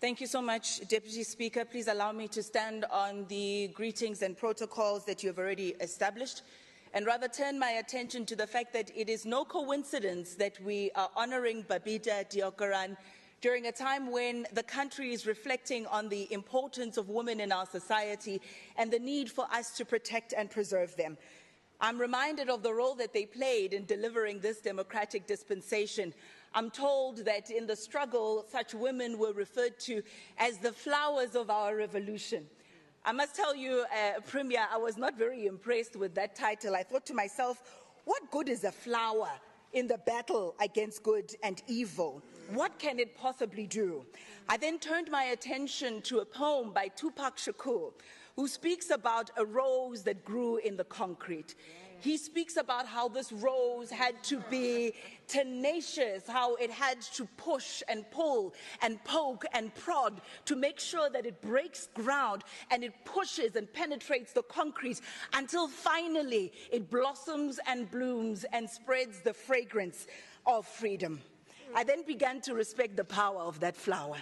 Thank you so much, Deputy Speaker. Please allow me to stand on the greetings and protocols that you have already established and rather turn my attention to the fact that it is no coincidence that we are honouring Babita Deokaran during a time when the country is reflecting on the importance of women in our society and the need for us to protect and preserve them. I'm reminded of the role that they played in delivering this democratic dispensation. I'm told that in the struggle, such women were referred to as the flowers of our revolution. I must tell you, Premier, I was not very impressed with that title. I thought to myself, what good is a flower in the battle against good and evil? What can it possibly do? I then turned my attention to a poem by Tupac Shakur, who speaks about a rose that grew in the concrete. He speaks about how this rose had to be tenacious, how it had to push and pull and poke and prod to make sure that it breaks ground and it pushes and penetrates the concrete until finally it blossoms and blooms and spreads the fragrance of freedom. I then began to respect the power of that flower.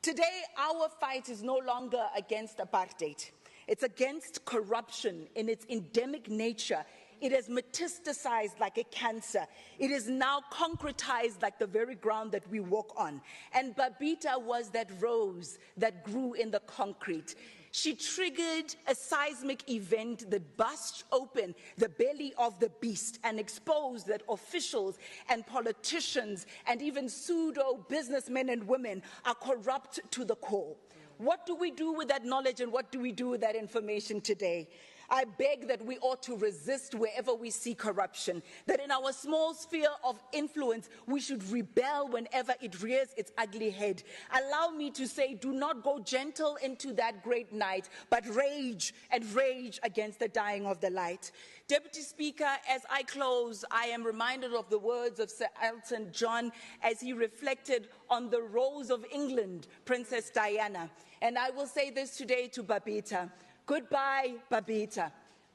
Today, our fight is no longer against apartheid. It's against corruption in its endemic nature. It has metastasized like a cancer. It is now concretized like the very ground that we walk on. And Babita was that rose that grew in the concrete. She triggered a seismic event that burst open the belly of the beast and exposed that officials and politicians and even pseudo businessmen and women are corrupt to the core. What do we do with that knowledge and what do we do with that information today? I beg that we ought to resist wherever we see corruption, that in our small sphere of influence, we should rebel whenever it rears its ugly head. Allow me to say, do not go gentle into that great night, but rage and rage against the dying of the light. Deputy Speaker, as I close, I am reminded of the words of Sir Elton John as he reflected on the Rose of England, Princess Diana. And I will say this today to Babita. Goodbye, Babita.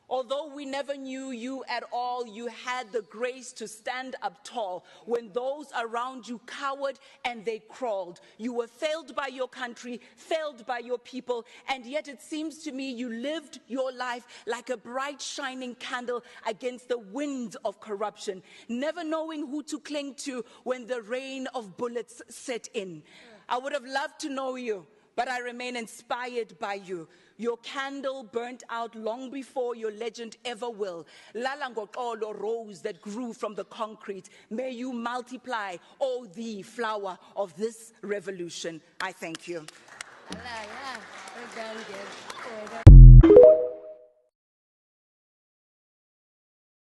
Although we never knew you at all, you had the grace to stand up tall when those around you cowered and they crawled. You were failed by your country, failed by your people, and yet it seems to me you lived your life like a bright shining candle against the winds of corruption, never knowing who to cling to when the rain of bullets set in. I would have loved to know you, but I remain inspired by you. Your candle burnt out long before your legend ever will. Lala ngoxolo, rose that grew from the concrete. May you multiply, oh the flower of this revolution. I thank you.